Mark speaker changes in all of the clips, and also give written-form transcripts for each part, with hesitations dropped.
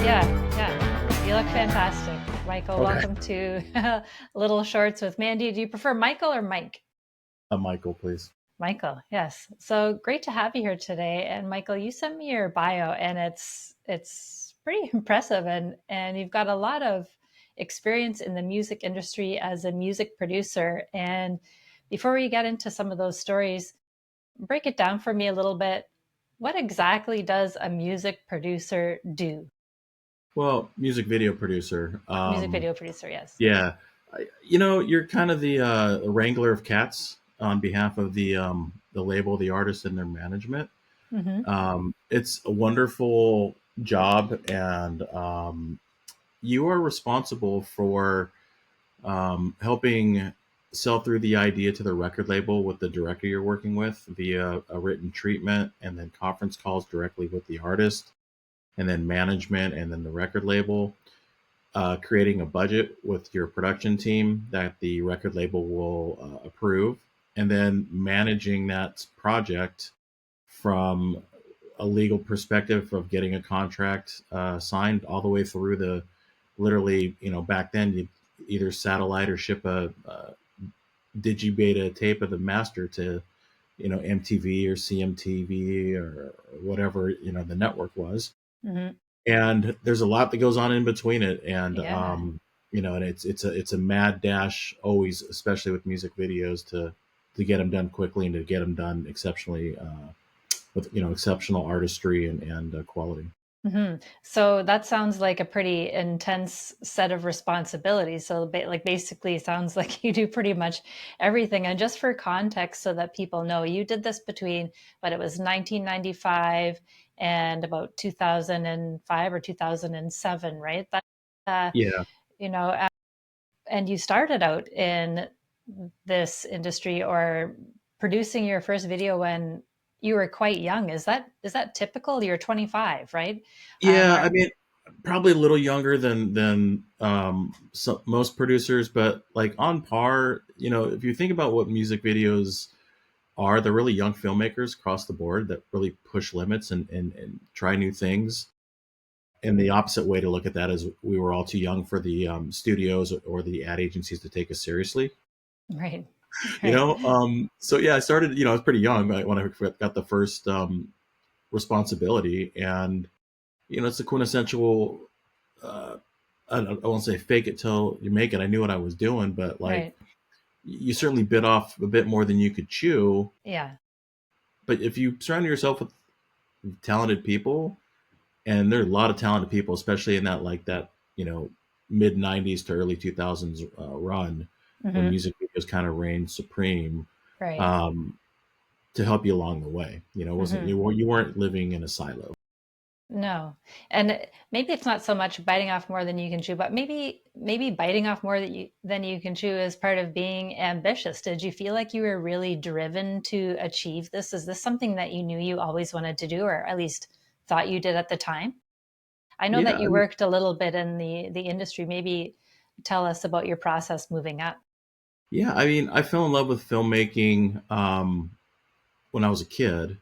Speaker 1: Yeah, yeah. You look fantastic. Michael,
Speaker 2: Okay.
Speaker 1: welcome to Little Shorts with Mandy. Do you prefer Michael or Mike?
Speaker 2: Michael, please.
Speaker 1: Michael, yes. So great to have you here today. And Michael, you sent me your bio and it's pretty impressive and you've got a lot of experience in the music industry as a music producer. And before we get into some of those stories, break it down for me a little bit. What exactly does a music producer do?
Speaker 2: Well, music video producer.
Speaker 1: Music video producer, yes.
Speaker 2: Yeah, you're kind of the wrangler of cats on behalf of the label, the artist, and their management.
Speaker 1: Mm-hmm.
Speaker 2: It's a wonderful job, and you are responsible for helping sell through the idea to the record label with the director you're working with via a written treatment, and then conference calls directly with the artist, and then management, and then the record label. Creating a budget with your production team that the record label will approve, and then managing that project from a legal perspective of getting a contract signed all the way through the literally, back then you either satellite or ship a digibeta tape of the master to, MTV or CMTV or whatever, the network was.
Speaker 1: Mm-hmm.
Speaker 2: And there's a lot that goes on in between it, and
Speaker 1: Yeah.
Speaker 2: and it's a mad dash always, especially with music videos, to get them done quickly and to get them done exceptionally, with exceptional artistry and quality.
Speaker 1: Hmm. So that sounds like a pretty intense set of responsibilities. So, like, basically, it sounds like you do pretty much everything. And just for context, so that people know, you did this between what it was 1995 and about 2005 or 2007, right? That, uh,
Speaker 2: Yeah.
Speaker 1: you know, and you started out in this industry or producing your first video when you were quite young. Is that typical? You're 25, right?
Speaker 2: Yeah,
Speaker 1: Or
Speaker 2: I mean, probably a little younger than most producers, but like on par. If you think about what music videos are, they're really young filmmakers across the board that really push limits and try new things. And the opposite way to look at that is we were all too young for the studios or the ad agencies to take us seriously.
Speaker 1: right, right,
Speaker 2: So yeah, I started. I was pretty young when I got the first responsibility, and it's a quintessential. Uh, I won't say fake it till you make it. I knew what I was doing, but like
Speaker 1: right.
Speaker 2: you certainly bit off a bit more than you could chew.
Speaker 1: Yeah.
Speaker 2: But if you surround yourself with talented people, and there are a lot of talented people, especially in that mid '90s to early 2000s run when
Speaker 1: Hmm.
Speaker 2: music videos kind of reigned supreme,
Speaker 1: Right.
Speaker 2: um, to help you along the way. It wasn't
Speaker 1: Hmm.
Speaker 2: you weren't living in a silo.
Speaker 1: No, and maybe it's not so much biting off more than you can chew, but maybe biting off more than you can chew is part of being ambitious. Did you feel like you were really driven to achieve this? Is this something that you knew you always wanted to do, or at least thought you did at the time? I know that
Speaker 2: Yeah,
Speaker 1: you worked a little bit in the industry. Maybe tell us about your process moving up.
Speaker 2: yeah. I mean, I fell in love with filmmaking when I was a kid,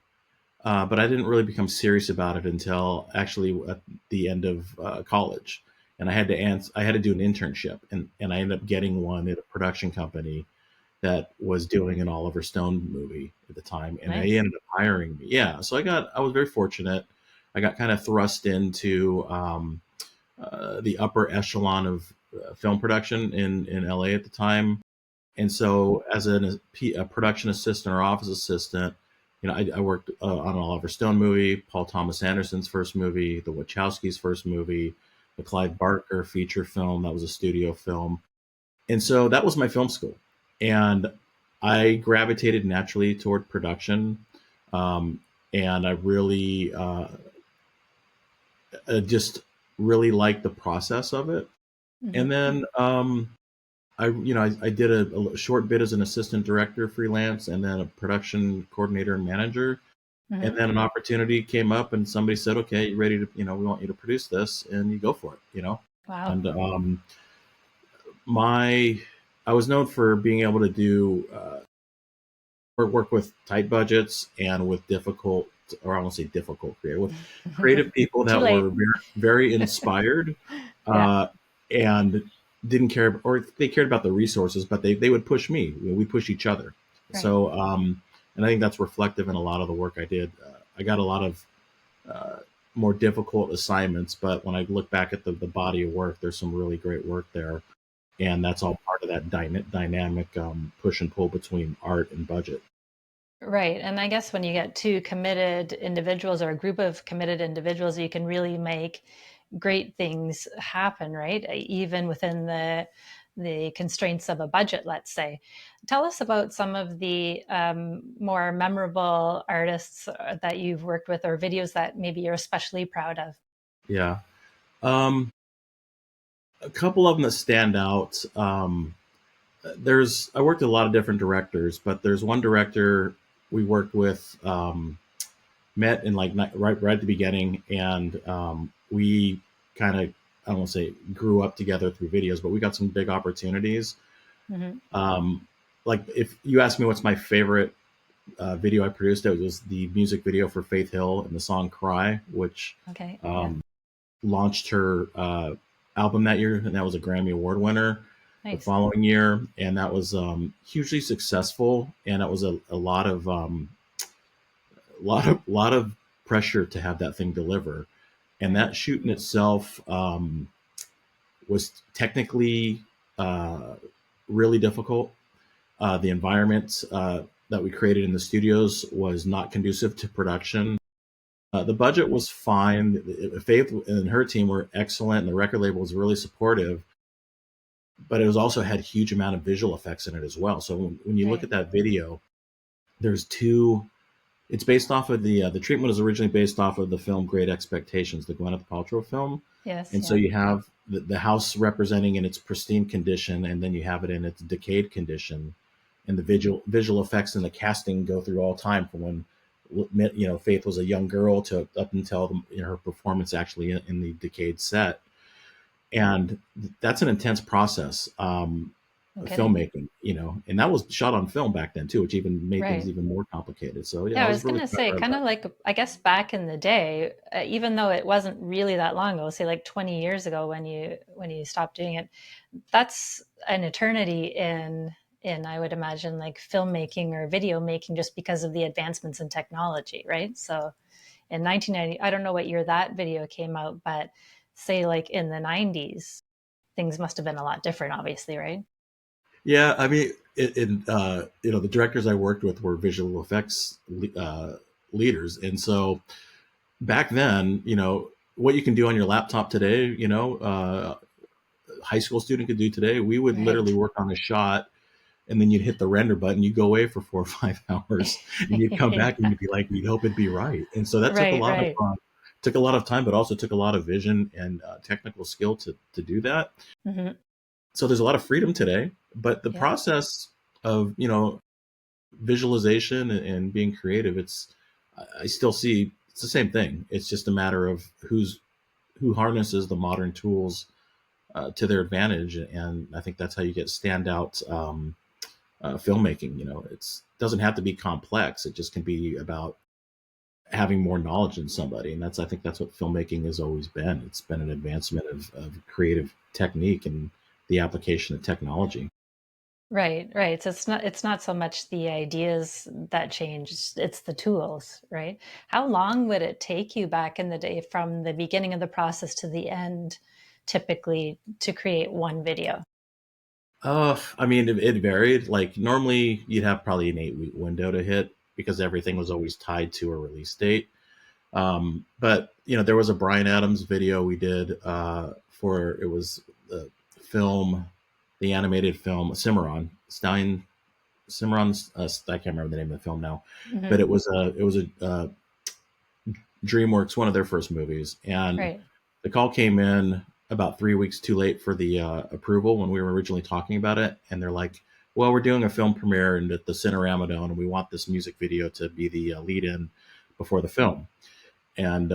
Speaker 2: but I didn't really become serious about it until actually at the end of college. And I had to do an internship, and I ended up getting one at a production company that was doing an Oliver Stone movie at the time, and they
Speaker 1: Nice.
Speaker 2: ended up hiring me. Yeah, so I was very fortunate. I got kind of thrust into the upper echelon of film production in LA at the time, and so as a production assistant or office assistant, I worked on an Oliver Stone movie, Paul Thomas Anderson's first movie, the Wachowskis' first movie, the Clive Barker feature film that was a studio film, and so that was my film school, and I gravitated naturally toward production, um, and I really just really liked the process of it.
Speaker 1: Hmm.
Speaker 2: And then I did a short bit as an assistant director freelance, and then a production coordinator and manager. And
Speaker 1: Hmm.
Speaker 2: then an opportunity came up, and somebody said, "Okay, you ready to? We want you to produce this, and you go for it."
Speaker 1: Wow.
Speaker 2: And my I was known for being able to do work with tight budgets and with difficult or I won't say difficult creative, with creative people
Speaker 1: Too
Speaker 2: that were
Speaker 1: late.
Speaker 2: very, very inspired,
Speaker 1: Yeah,
Speaker 2: uh, and didn't care, or they cared about the resources, but they would push me. We push each other.
Speaker 1: right.
Speaker 2: So, and I think that's reflective in a lot of the work I did. I got a lot of uh, more difficult assignments, but when I look back at the body of work, there's some really great work there, and that's all part of that dynamic push and pull between art and budget.
Speaker 1: Right. And I guess when you get two committed individuals or a group of committed individuals, you can really make great things happen, right? Even within the constraints of a budget, let's say. Tell us about some of the more memorable artists that you've worked with or videos that maybe you're especially proud of.
Speaker 2: Yeah. Um, a couple of them that stand out. There's I worked with a lot of different directors, but there's one director we worked with, met in like right at the beginning, and we kind of, I don't want to say grew up together through videos, but we got some big opportunities.
Speaker 1: Hmm.
Speaker 2: Um, like if you ask me what's my favorite video I produced, it was the music video for Faith Hill and the song "Cry," which
Speaker 1: Okay. Yeah.
Speaker 2: um, launched her album that year, and that was a Grammy Award winner the
Speaker 1: Nice.
Speaker 2: following year, and that was hugely successful. And it was a lot of lot of pressure to have that thing deliver. And
Speaker 1: Right.
Speaker 2: that shoot in itself was technically uh, really difficult. The environment that we created in the studios was not conducive to production. The budget was fine. Faith and her team were excellent, and the record label was really supportive. But it was also had a huge amount of visual effects in it as well. So when you look
Speaker 1: Right.
Speaker 2: at that video, there's two. It's based off of the treatment was originally based off of the film Great Expectations, the Gwyneth Paltrow film,
Speaker 1: Yes.
Speaker 2: and so
Speaker 1: Yeah.
Speaker 2: you have the house representing in its pristine condition, and then you have it in its decayed condition, and the visual effects and the casting go through all time from when Faith was a young girl to up until her performance actually in the decayed set, and that's an intense process.
Speaker 1: No kidding.
Speaker 2: Filmmaking, and that was shot on film back then too, which even made things
Speaker 1: Right.
Speaker 2: even more complicated. So yeah,
Speaker 1: Yeah,
Speaker 2: I
Speaker 1: I
Speaker 2: was
Speaker 1: was
Speaker 2: really
Speaker 1: gonna say,
Speaker 2: proud of
Speaker 1: kind
Speaker 2: that.
Speaker 1: of like, I guess back in the day, even though it wasn't really that long ago, say like 20 years ago when you stopped doing it, that's an eternity in I would imagine like filmmaking or video making just because of the advancements in technology, right? So in 1990, I don't know what year that video came out, but say like in the 90s, things must have been a lot different, obviously, right?
Speaker 2: Yeah, I mean, the directors I worked with were visual effects leaders, and so back then, what you can do on your laptop today, high school student could do today. We would literally
Speaker 1: Right.
Speaker 2: work on a shot, and then you'd hit the render button. You'd go away for 4 or 5 hours, and you'd come back and
Speaker 1: Yeah.
Speaker 2: you'd be like, you'd hope it'd be right. And so that
Speaker 1: Right, right.
Speaker 2: took a lot of time, but also took a lot of vision and technical skill to do that.
Speaker 1: Hmm.
Speaker 2: So there's a lot of freedom today, but the
Speaker 1: Yeah.
Speaker 2: process of visualization and being creative, I still see it's the same thing. It's just a matter of who harnesses the modern tools to their advantage, and I think that's how you get standout filmmaking. It's doesn't have to be complex. It just can be about having more knowledge than somebody, and I think that's what filmmaking has always been. It's been an advancement of creative technique and the application of technology.
Speaker 1: Right, right. So it's not so much the ideas that change, it's the tools, right? How long would it take you back in the day from the beginning of the process to the end, typically to create one video?
Speaker 2: I mean, it varied. Like normally, you'd have probably an 8 week window to hit because everything was always tied to a release date. But there was a Brian Adams video we did for it was the film, the animated film Cimarron. I can't remember the name of the film now, but
Speaker 1: Hmm.
Speaker 2: it was a DreamWorks, one of their first movies, and
Speaker 1: Right.
Speaker 2: the call came in about 3 weeks too late for the approval when we were originally talking about it, and they're like, "Well, we're doing a film premiere in the Cinerama Dome, and we want this music video to be the lead-in before the film." And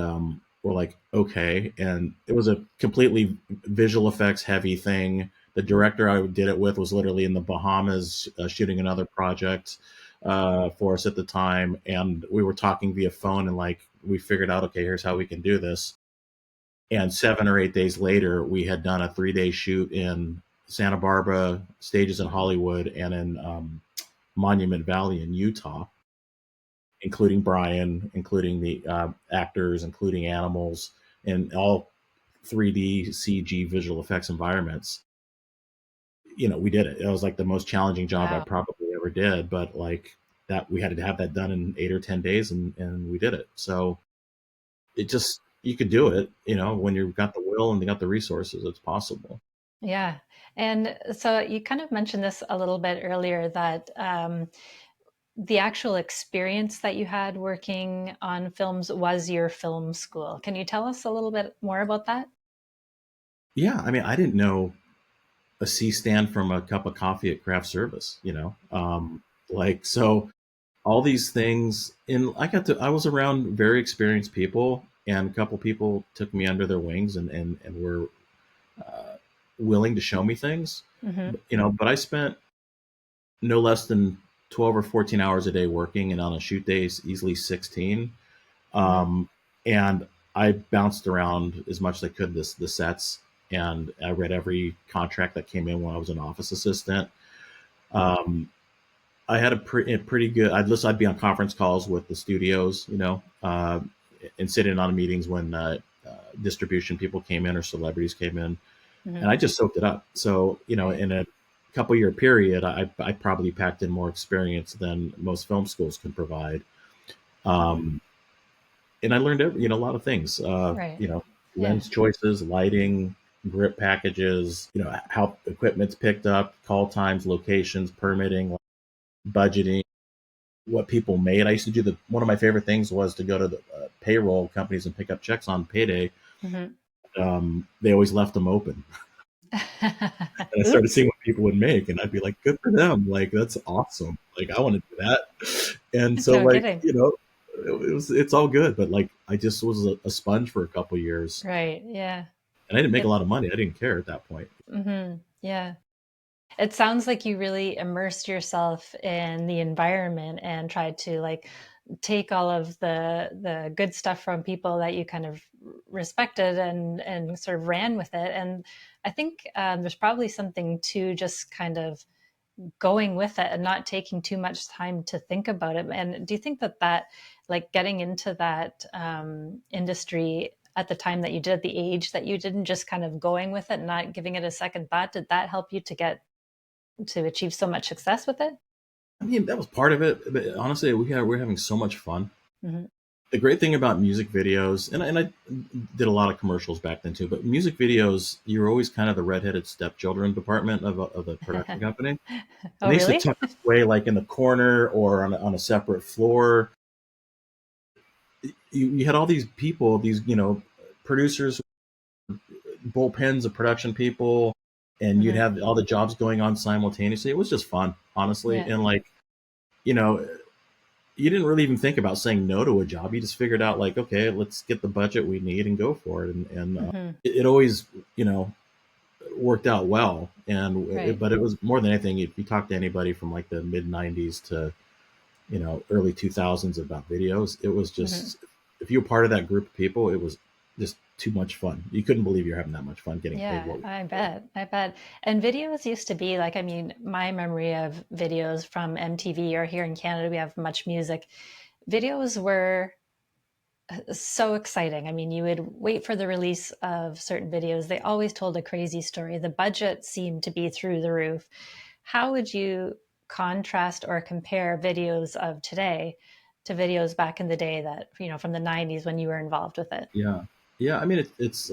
Speaker 2: we're like, "Okay." And it was a completely visual effects heavy thing. The director I did it with was literally in the Bahamas shooting another project. for us at the time, and we were talking via phone, and like we figured out, okay, here's how we can do this. And 7 or 8 days later, we had done a 3-day shoot in Santa Barbara, stages in Hollywood, and in Monument Valley in Utah, including Brian, including the actors, including animals, and all 3D CG visual effects environments. We did it. It was like the most challenging job I
Speaker 1: Wow.
Speaker 2: probably ever did, but like that, we had to have that done in 8 or 10 days, and we did it. So it just, you could do it, when you've got the will and you got the resources, it's possible.
Speaker 1: Yeah. And so you kind of mentioned this a little bit earlier that the actual experience that you had working on films was your film school. Can you tell us a little bit more about that?
Speaker 2: Yeah, I mean, I didn't know a C stand from a cup of coffee at craft service, like, so all these things. And I was around very experienced people, and a couple people took me under their wings, and were uh, willing to show me things.
Speaker 1: Hmm.
Speaker 2: But I spent no less than 12 or 14 hours a day working, and on a shoot days, easily 16.
Speaker 1: Hmm.
Speaker 2: Um, and I bounced around as much as I could the sets, and I read every contract that came in when I was an office assistant. Um, I had a pretty good. I'd be on conference calls with the studios, and sit in on meetings when distribution people came in or celebrities came in, and
Speaker 1: Hmm.
Speaker 2: I just soaked it up. So
Speaker 1: Right.
Speaker 2: in a couple year period, I probably packed in more experience than most film schools can provide. Um, and I learned a lot of things.
Speaker 1: Right. Yeah.
Speaker 2: Lens choices, lighting, grip packages, how equipment's picked up, call times, locations, permitting, budgeting, what people made. I used to do one of my favorite things was to go to the payroll companies and pick up checks on payday.
Speaker 1: Hmm.
Speaker 2: They always left them open, and I started
Speaker 1: Oops.
Speaker 2: seeing what people would make, and I'd be like, "Good for them! Like that's awesome! Like I want to do that." And so,
Speaker 1: No
Speaker 2: like,
Speaker 1: kidding.
Speaker 2: it's all good, but like I just was a sponge for a couple years,
Speaker 1: Right. Yeah.
Speaker 2: and I didn't make a
Speaker 1: It.
Speaker 2: lot of money. I didn't care at that point.
Speaker 1: Yeah. It sounds like you really immersed yourself in the environment and tried to like take all of the good stuff from people that you kind of respected and sort of ran with it. And I think there's probably something to just kind of going with it and not taking too much time to think about it. And do you think that like getting into that industry at the time that you did, at the age that you did, and just kind of going with it, and not giving it a second thought, did that help you to achieve so much success with it?
Speaker 2: I mean, that was part of it, but honestly, we're having so much fun.
Speaker 1: Hmm.
Speaker 2: The great thing about music videos, and I did a lot of commercials back then too, but music videos, you're always kind of the redheaded stepchildren department of the production company. And
Speaker 1: Oh,
Speaker 2: they used to
Speaker 1: really?
Speaker 2: tuck us away like in the corner or on a separate floor. You had all these people, these, producers, bullpens of production people, and you'd
Speaker 1: Hmm.
Speaker 2: have all the jobs going on simultaneously. It was just fun, honestly.
Speaker 1: Yeah.
Speaker 2: And like, you know, you didn't really even think about saying no to a job. You just figured out like, okay, let's get the budget we need and go for it. And
Speaker 1: Hmm.
Speaker 2: it always, worked out well.
Speaker 1: Right.
Speaker 2: But it was more than anything. If you talk to anybody from like the mid '90s to early 2000s about videos, it was
Speaker 1: Hmm.
Speaker 2: just, if you were part of that group of people, it was just too much fun. You couldn't believe you're having that much fun getting paid
Speaker 1: Yeah,
Speaker 2: what we
Speaker 1: I
Speaker 2: did.
Speaker 1: bet. I bet. And videos used to be like, I mean, my memory of videos from MTV, or here in Canada, we have Much Music. Videos were so exciting. I mean, you would wait for the release of certain videos. They always told a crazy story. The budget seemed to be through the roof. How would you contrast or compare videos of today to videos back in the day that, from the 90s when you were involved with it?
Speaker 2: Yeah, yeah. I mean, it's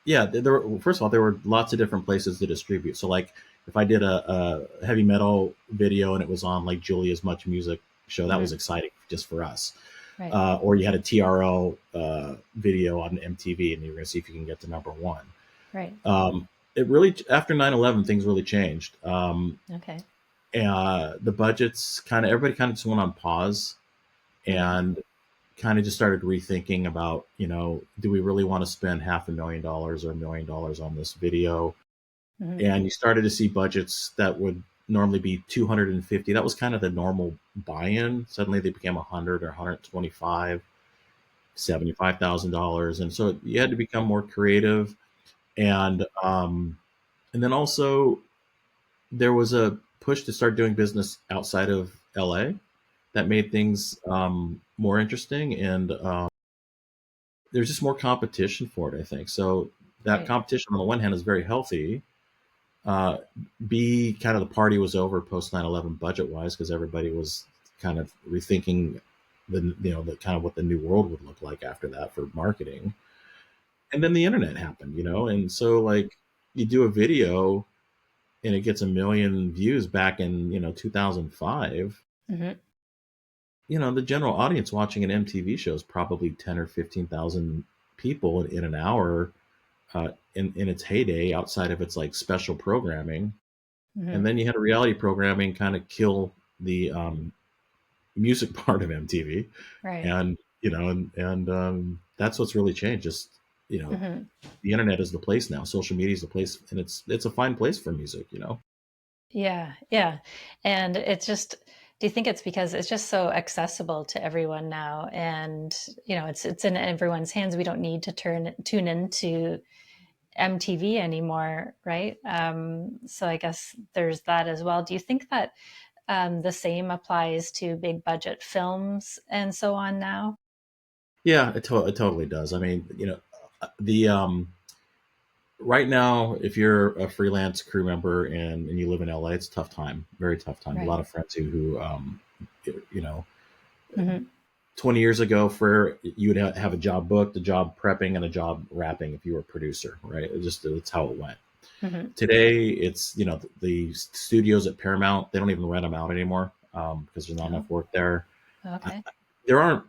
Speaker 2: yeah. There were, first of all, there were lots of different places to distribute. So like, if I did a heavy metal video and it was on like Julia's Much Music show, that was
Speaker 1: Hmm.
Speaker 2: exciting just for us.
Speaker 1: Right.
Speaker 2: Or you had a TRL video on MTV, and you were going to see if you can get to number one.
Speaker 1: Right.
Speaker 2: Um, it really, after 9/11, things really changed.
Speaker 1: Okay.
Speaker 2: The budgets everybody kind of just went on pause,
Speaker 1: Hmm.
Speaker 2: and kind of just started rethinking about, do we really want to spend $500,000 or $1 million on this video?
Speaker 1: Hmm.
Speaker 2: And you started to see budgets that would normally be 250. That was kind of the normal buy-in. Suddenly they became 100 or 125, $75,000, and so you had to become more creative. And then also there was a push to start doing business outside of LA that made things more interesting, and there's just more competition for it, I think. So that
Speaker 1: Right.
Speaker 2: competition on the one hand is very healthy. uh, B, kind of the party was over post 9/11 budget wise, because everybody was kind of rethinking the kind of what the new world would look like after that for marketing. And then the internet happened, and so like you do a video and it gets a million views back in 2005.
Speaker 1: Hmm.
Speaker 2: The general audience watching an MTV show is probably 10 or 15,000 people in an hour, in its heyday, outside of its like special programming.
Speaker 1: Hmm.
Speaker 2: And then you had a reality programming kind of kill the music part of MTV,
Speaker 1: Right.
Speaker 2: and that's what's really changed. Just
Speaker 1: Hmm.
Speaker 2: the internet is the place now. Social media is the place, and it's a fine place for music.
Speaker 1: Yeah, yeah. And it's just, do you think it's because it's just so accessible to everyone now, and it's in everyone's hands. We don't need to tune into MTV anymore, right? So I guess there's that as well. Do you think that the same applies to big budget films and so on now?
Speaker 2: Yeah, it totally does. I mean, the right now, if you're a freelance crew member and you live in LA, it's a tough time, very tough time. A lot
Speaker 1: Right.
Speaker 2: of friends who you know,
Speaker 1: Hmm.
Speaker 2: 20 years ago, for you would have a job booked, a job prepping, and a job wrapping if you were a producer, right? That's how it went.
Speaker 1: Hmm.
Speaker 2: Today, it's the studios at Paramount, they don't even rent them out anymore, because there's not
Speaker 1: Oh,
Speaker 2: enough work there. I,
Speaker 1: okay.
Speaker 2: there aren't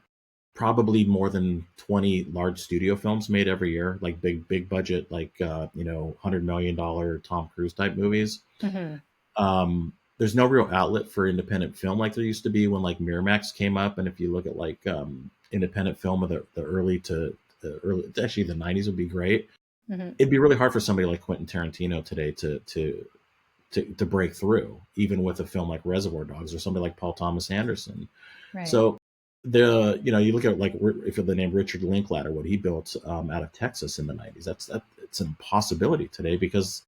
Speaker 2: probably more than 20 large studio films made every year, like big budget, like $100 million Tom Cruise type movies.
Speaker 1: Hmm.
Speaker 2: There's no real outlet for independent film like there used to be when like Miramax came up. And if you look at like independent film of the early to the early, actually the 90s would be great.
Speaker 1: Hmm.
Speaker 2: It'd be really hard for somebody like Quentin Tarantino today to break through, even with a film like Reservoir Dogs or somebody like Paul Thomas Anderson.
Speaker 1: Right.
Speaker 2: So you look at like if the name Richard Linklater, what he built out of Texas in the 90s, it's an impossibility today, because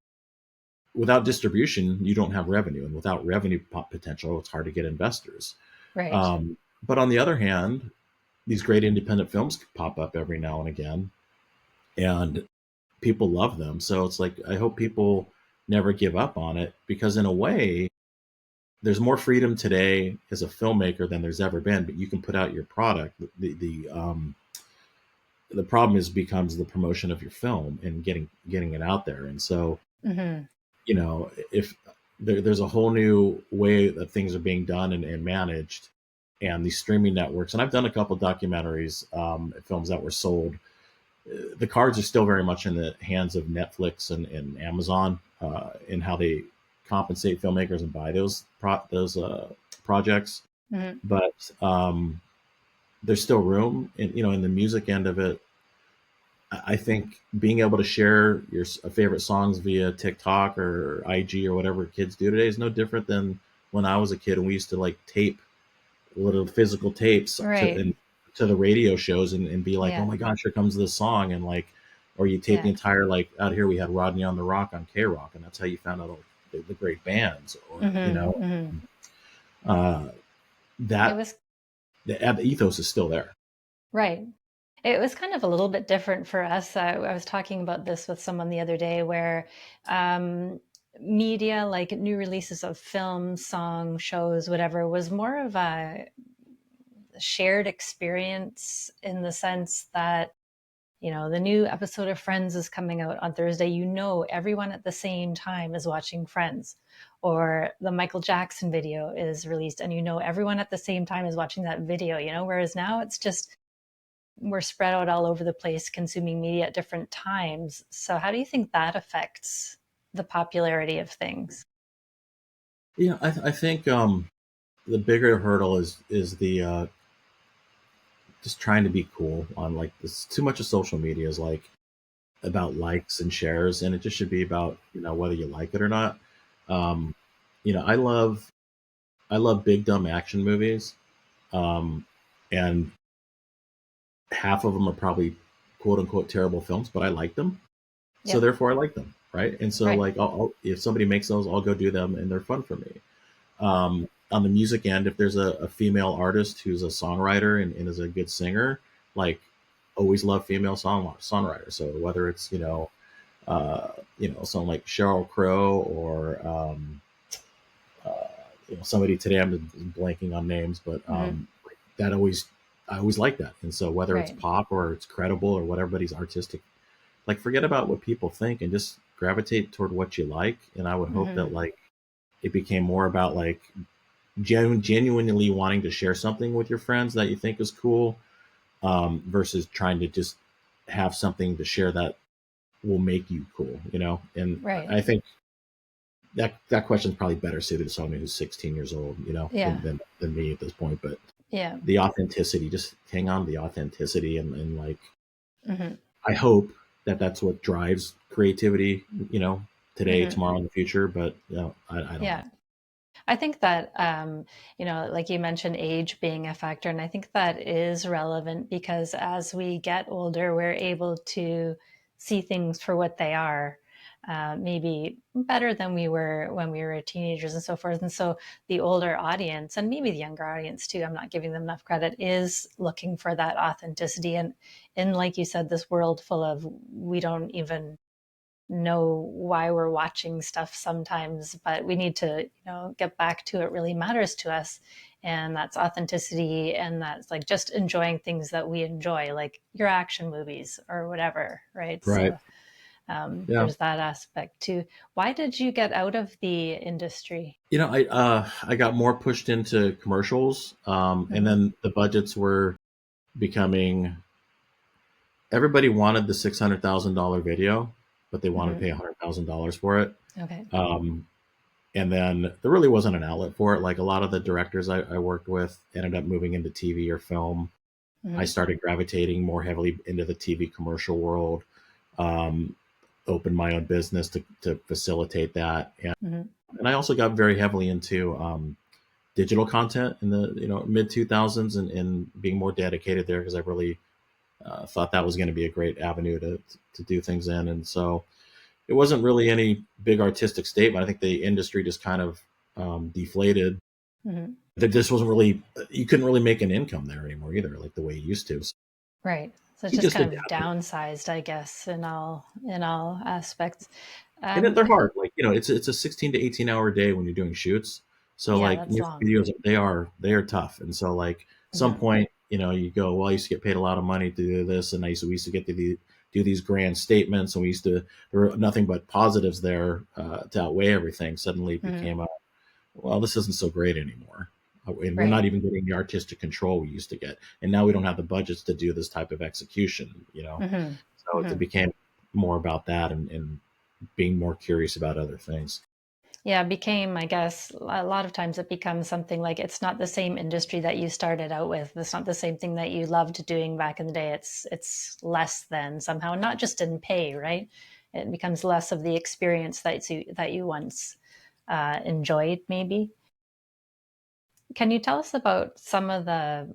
Speaker 2: without distribution, you don't have revenue, and without revenue potential, it's hard to get investors.
Speaker 1: Right.
Speaker 2: But on the other hand, these great independent films pop up every now and again, and people love them. So it's like I hope people never give up on it, because in a way, there's more freedom today as a filmmaker than there's ever been. But you can put out your product. The problem is becomes the promotion of your film and getting it out there. And so
Speaker 1: Hmm.
Speaker 2: if there's a whole new way that things are being done and managed, and these streaming networks, and I've done a couple documentaries, films that were sold. The cards are still very much in the hands of Netflix and Amazon, in how they compensate filmmakers and buy those projects.
Speaker 1: Hmm.
Speaker 2: But there's still room in the music end of it. I think being able to share your favorite songs via TikTok or IG or whatever kids do today is no different than when I was a kid and we used to like tape little physical tapes
Speaker 1: Right.
Speaker 2: to the radio shows, and be like, oh
Speaker 1: Yeah.
Speaker 2: my gosh, here comes this song, and like, or you tape the
Speaker 1: Yeah.
Speaker 2: entire, like out here we had Rodney on the Rock on K Rock, and that's how you found out all the great bands, or
Speaker 1: Hmm. Hmm.
Speaker 2: uh,
Speaker 1: It
Speaker 2: that
Speaker 1: was
Speaker 2: the ethos is still there.
Speaker 1: right. It was kind of a little bit different for us. I was talking about this with someone the other day where um, media, like new releases of films, songs, shows, whatever, was more of a shared experience in the sense that, the new episode of Friends is coming out on Thursday. Everyone at the same time is watching Friends. Or the Michael Jackson video is released, and everyone at the same time is watching that video, whereas now it's just we're spread out all over the place consuming media at different times. So, how do you think that affects the popularity of things?
Speaker 2: Yeah, I think the bigger hurdle is the just trying to be cool on like this. Too much of social media is like about likes and shares, and it just should be about whether you like it or not. Um, I love big dumb action movies, um, and half of them are probably quote unquote terrible films, but I like them, so
Speaker 1: Yep.
Speaker 2: therefore I like them, right? And so
Speaker 1: Right.
Speaker 2: like if somebody makes those, I'll go do them, and they're fun for me. On the music end, if there's a female artist who's a songwriter and is a good singer, like always love female songwriters. So whether it's someone like Sheryl Crow or uh, somebody today, I'm blanking on names, but
Speaker 1: Hmm.
Speaker 2: that always I always like that. And so whether it's
Speaker 1: Right.
Speaker 2: pop or it's credible or whatever, everybody's artistic, like forget about what people think and just gravitate toward what you like. And I would hope
Speaker 1: Hmm.
Speaker 2: that like it became more about like genuinely wanting to share something with your friends that you think is cool, versus trying to just have something to share that will make you cool, And
Speaker 1: Right.
Speaker 2: I think that question is probably better suited to someone who's 16 years old,
Speaker 1: Yeah.
Speaker 2: than me at this point. But
Speaker 1: Yeah.
Speaker 2: the authenticity, just hang on to the authenticity, and like
Speaker 1: Hmm.
Speaker 2: I hope that that's what drives creativity, today,
Speaker 1: Hmm.
Speaker 2: tomorrow, in the future. But I don't know.
Speaker 1: Yeah. I think that, like you mentioned, age being a factor. And I think that is relevant because as we get older, we're able to see things for what they are, maybe better than we were when we were teenagers and so forth. And so the older audience, and maybe the younger audience too, I'm not giving them enough credit, is looking for that authenticity. And like you said, this world full of, we don't even know why we're watching stuff sometimes, but we need to, get back to it really matters to us. And that's authenticity. And that's like just enjoying things that we enjoy, like your action movies or whatever. Right.
Speaker 2: Right.
Speaker 1: So
Speaker 2: Yeah.
Speaker 1: there's that aspect too. Why did you get out of the industry?
Speaker 2: I got more pushed into commercials, and
Speaker 1: Hmm.
Speaker 2: then the budgets were becoming. Everybody wanted the $600,000 video, but they wanted to
Speaker 1: Hmm.
Speaker 2: pay $100,000 for it.
Speaker 1: Okay.
Speaker 2: Um, and then there really wasn't an outlet for it. Like a lot of the directors I worked with ended up moving into TV or film. I
Speaker 1: Hmm.
Speaker 2: started gravitating more heavily into the TV commercial world. Um, Opened my own business to facilitate that,
Speaker 1: Hmm.
Speaker 2: and I also got very heavily into digital content in the mid 2000s, and being more dedicated there because I really thought that was going to be a great avenue to do things in. And so it wasn't really any big artistic statement. I think the industry just kind of deflated.
Speaker 1: Hmm.
Speaker 2: There just wasn't really, you couldn't really make an income there anymore either, like the way you used to. So
Speaker 1: Right. So it's
Speaker 2: you
Speaker 1: just
Speaker 2: just
Speaker 1: kind of
Speaker 2: adapted.
Speaker 1: downsized, I guess, in all aspects.
Speaker 2: And
Speaker 1: Um,
Speaker 2: they're hard. Like, it's a 16 to 18 hour day when you're doing shoots. So
Speaker 1: yeah,
Speaker 2: like
Speaker 1: that's
Speaker 2: music
Speaker 1: long.
Speaker 2: videos, they are tough. And so like some
Speaker 1: Hmm.
Speaker 2: point, you go, well, I used to get paid a lot of money to do this. And we used to get to do these grand statements. And there were nothing but positives there, to outweigh everything. Suddenly it
Speaker 1: Hmm.
Speaker 2: became well, this isn't so great anymore. And we're not
Speaker 1: Right.
Speaker 2: even getting the artistic control we used to get. And now we don't have the budgets to do this type of execution.
Speaker 1: Hmm.
Speaker 2: So it
Speaker 1: Hmm.
Speaker 2: became more about that, and being more curious about other things.
Speaker 1: Yeah, it became, I guess, a lot of times it becomes something like it's not the same industry that you started out with. It's not the same thing that you loved doing back in the day. It's less than somehow, not just in pay, right? It becomes less of the experience that you once enjoyed, maybe. Can you tell us about some of the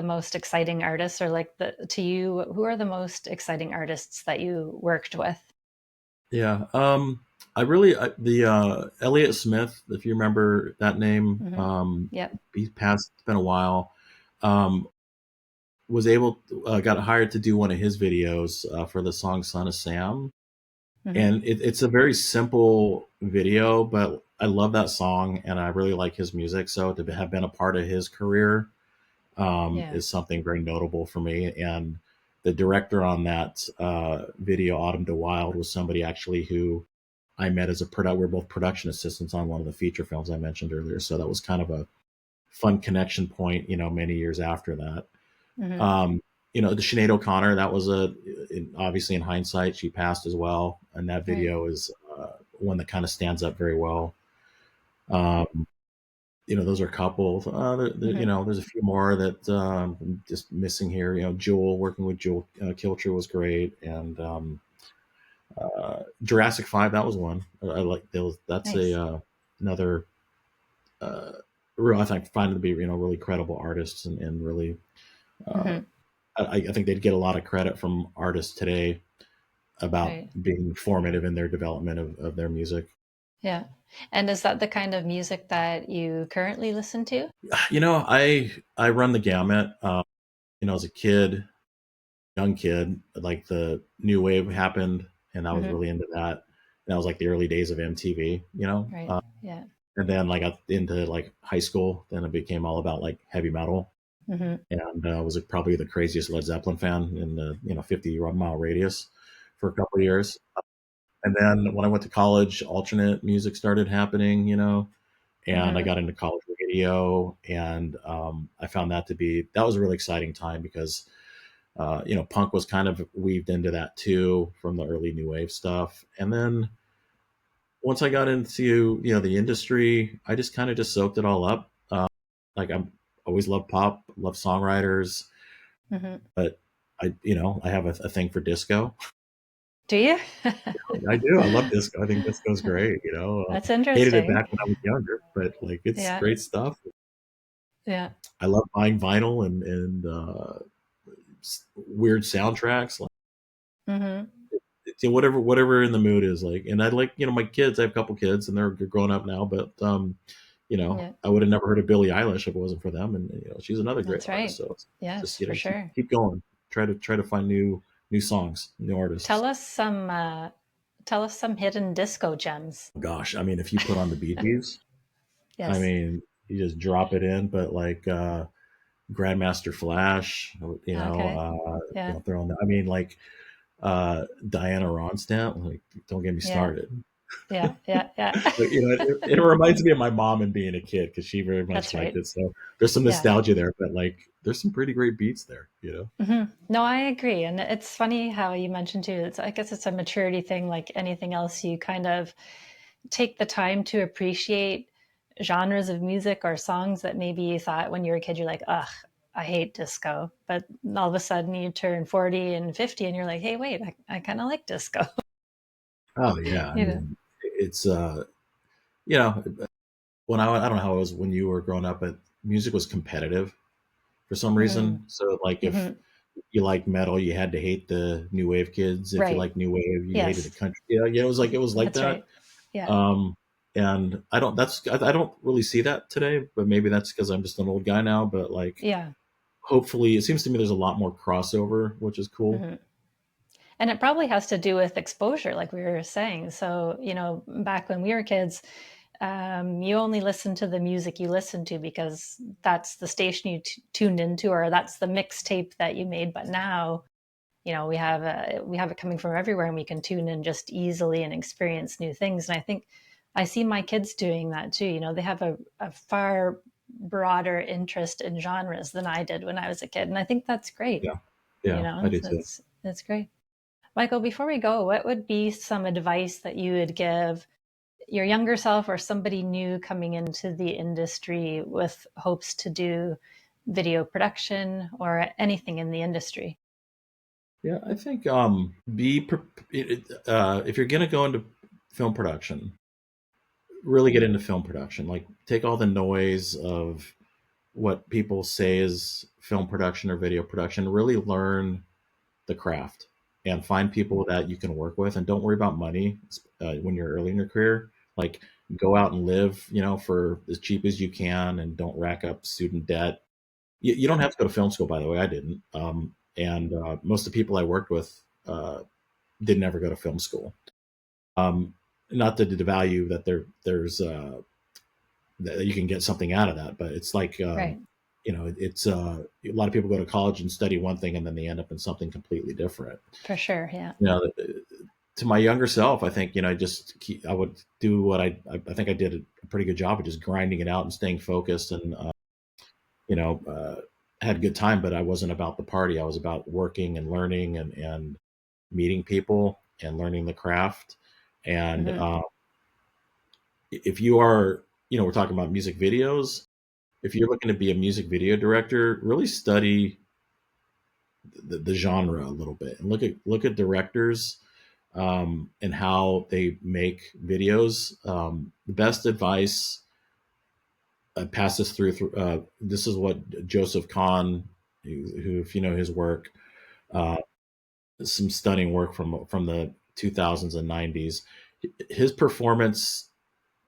Speaker 1: most exciting artists, or like to you, who are the most exciting artists that you worked with?
Speaker 2: Yeah. I really the Elliott Smith, if you remember that name,
Speaker 1: Hmm. Yep.
Speaker 2: he passed. It's been a while. Um, was able got hired to do one of his videos for the song "Son of Sam,"
Speaker 1: Hmm.
Speaker 2: and it's a very simple video, but I love that song and I really like his music. So to have been a part of his career
Speaker 1: Yeah.
Speaker 2: is something very notable for me. And the director on that video, Autumn de Wilde, was somebody actually who I met as we're both production assistants on one of the feature films I mentioned earlier. So that was kind of a fun connection point, many years after that.
Speaker 1: Hmm.
Speaker 2: Um, the Sinead O'Connor, that was obviously in hindsight, she passed as well. And that
Speaker 1: Right.
Speaker 2: video is one that kind of stands up very well. Um, those are a couple.
Speaker 1: Hmm.
Speaker 2: There's a few more that I'm just missing here. Jewel, working with Jewel Kilcher was great, and Jurassic 5, that was one I like. That's a
Speaker 1: Nice.
Speaker 2: another uh, real, I think, find them to be really credible artists, and really, uh,
Speaker 1: Hmm.
Speaker 2: I think they'd get a lot of credit from artists today about
Speaker 1: Right.
Speaker 2: being formative in their development of their music.
Speaker 1: Yeah. And is that the kind of music that you currently listen to?
Speaker 2: I run the gamut. As a kid, young kid, like the new wave happened, and I was
Speaker 1: Hmm.
Speaker 2: really into that. And that was like the early days of MTV,
Speaker 1: Right. Yeah.
Speaker 2: and then like got into like high school, then it became all about like heavy metal,
Speaker 1: Hmm.
Speaker 2: and was probably the craziest Led Zeppelin fan in the 50-mile radius for a couple of years. And then when I went to college, alternate music started happening, and I
Speaker 1: Hmm.
Speaker 2: got into college radio, and I found that was a really exciting time because punk was kind of weaved into that too from the early new wave stuff. And then once I got into the industry, I just kind of just soaked it all up. Like I'm always loved pop, love songwriters,
Speaker 1: Hmm.
Speaker 2: but I have a thing for disco.
Speaker 1: Do you?
Speaker 2: I do. I love disco. I think disco's great.
Speaker 1: That's
Speaker 2: Hated it
Speaker 1: interesting.
Speaker 2: back when I was younger, but like it's
Speaker 1: Yeah.
Speaker 2: great stuff.
Speaker 1: Yeah.
Speaker 2: I love buying vinyl and weird soundtracks. Like
Speaker 1: Hmm.
Speaker 2: whatever in the mood is like. And I like my kids. I have a couple kids, and they're grown up now. But
Speaker 1: Yeah.
Speaker 2: I would have never heard of Billie Eilish if it wasn't for them. And she's another great
Speaker 1: That's
Speaker 2: artist.
Speaker 1: right.
Speaker 2: So it's just
Speaker 1: Yes, for
Speaker 2: keep
Speaker 1: sure.
Speaker 2: keep going. Try to find new songs, new artists.
Speaker 1: Tell us some tell us some hidden disco gems.
Speaker 2: Gosh, I mean, if you put on the Bee Gees, I
Speaker 1: Yes.
Speaker 2: mean, you just drop it in. But like Grandmaster Flash,
Speaker 1: Okay. Yeah.
Speaker 2: throwing. I mean, like Diana Ronstadt. Like, don't get me
Speaker 1: Yeah.
Speaker 2: started.
Speaker 1: Yeah. Yeah. Yeah.
Speaker 2: But it reminds me of my mom and being a kid because she very much
Speaker 1: That's
Speaker 2: liked
Speaker 1: right.
Speaker 2: it. So there's some
Speaker 1: Yeah.
Speaker 2: nostalgia there, but like there's some pretty great beats there.
Speaker 1: Hmm. No, I agree. And it's funny how you mentioned too, I guess it's a maturity thing like anything else. You kind of take the time to appreciate genres of music or songs that maybe you thought when you were a kid, you're like, ugh, I hate disco. But all of a sudden you turn 40 and 50 and you're like, hey, wait, I kind of like disco.
Speaker 2: Oh yeah, I
Speaker 1: You know?
Speaker 2: mean it's you know when I don't know how it was when you were growing up, but music was competitive for some
Speaker 1: Hmm.
Speaker 2: reason. So like if
Speaker 1: Hmm.
Speaker 2: you like metal, you had to hate the new wave kids. If you
Speaker 1: Right.
Speaker 2: like new wave, you hated the
Speaker 1: Yes,
Speaker 2: country. It was like
Speaker 1: that's
Speaker 2: that.
Speaker 1: right. Yeah.
Speaker 2: Um, and I don't really see that today, but maybe that's because I'm just an old guy now. But like,
Speaker 1: Yeah.
Speaker 2: hopefully, it seems to me there's a lot more crossover, which is cool.
Speaker 1: Hmm. And it probably has to do with exposure, like we were saying. So, back when we were kids, you only listen to the music you listen to because that's the station you tuned into, or that's the mixtape that you made. But now, we have it coming from everywhere, and we can tune in just easily and experience new things. And I think I see my kids doing that too. They have a far broader interest in genres than I did when I was a kid, and I think that's great.
Speaker 2: Yeah, yeah, I do
Speaker 1: So
Speaker 2: too.
Speaker 1: it's great. Michael, before we go, what would be some advice that you would give your younger self or somebody new coming into the industry with hopes to do video production or anything in the industry?
Speaker 2: Yeah, I think if you're gonna go into film production, really get into film production. Like, take all the noise of what people say is film production or video production. Really learn the craft and find people that you can work with, and don't worry about money when you're early in your career. Like, go out and live for as cheap as you can, and don't rack up student debt. You don't have to go to film school, by the way. I didn't, and most of the people I worked with didn't ever go to film school. Not to devalue that there's that you can get something out of that, but it's like
Speaker 1: Right.
Speaker 2: it's a lot of people go to college and study one thing, and then they end up in something completely different.
Speaker 1: For sure. Yeah.
Speaker 2: you know to my younger self, I think I would do what I think I did a pretty good job of just grinding it out and staying focused, and you know had a good time. But I wasn't about the party. I was about working and learning, and meeting people and learning the craft. And
Speaker 1: Hmm.
Speaker 2: if you are, we're talking about music videos. If you're looking to be a music video director, really study the genre a little bit, and look at directors and how they make videos. The best advice passes through. This is what Joseph Kahn, who, if you know his work, uh, some stunning work from the 2000s and 90s. His performance,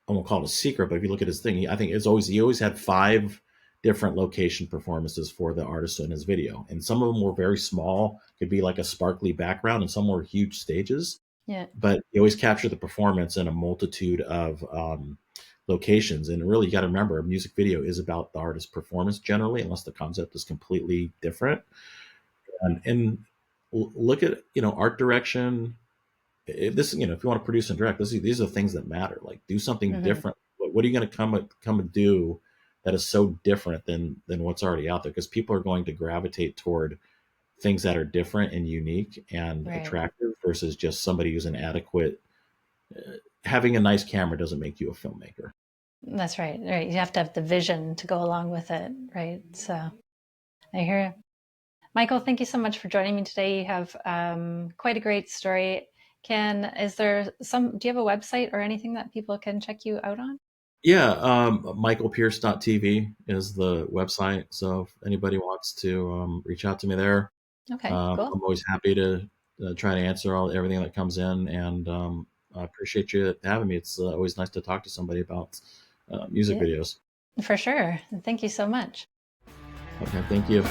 Speaker 2: I won't call it a secret, but if you look at his thing, I think he always had 5 different location performances for the artist in his video, and some of them were very small, could be like a sparkly background, and some were huge stages.
Speaker 1: Yeah.
Speaker 2: But he always captured the performance in a multitude of locations. And really, you got to remember, a music video is about the artist's performance generally, unless the concept is completely different. And look at art direction. If this, if you want to produce and direct, these are the things that matter. Like, do something
Speaker 1: Hmm.
Speaker 2: different. What are you going to come and do that is so different than what's already out there? Because people are going to gravitate toward things that are different and unique and
Speaker 1: Right.
Speaker 2: attractive versus just somebody who's an adequate. Having a nice camera doesn't make you a filmmaker.
Speaker 1: That's right. Right. You have to have the vision to go along with it. Right. So I hear you. Micheal, thank you so much for joining me today. You have quite a great story. Do you have a website or anything that people can check you out on?
Speaker 2: Yeah, michaelpierce.tv is the website. So if anybody wants to reach out to me there,
Speaker 1: Okay, cool.
Speaker 2: I'm always happy to try to answer everything that comes in. And I appreciate you having me. It's always nice to talk to somebody about music
Speaker 1: Yeah,
Speaker 2: videos.
Speaker 1: for sure. Thank you so much.
Speaker 2: Okay, thank you.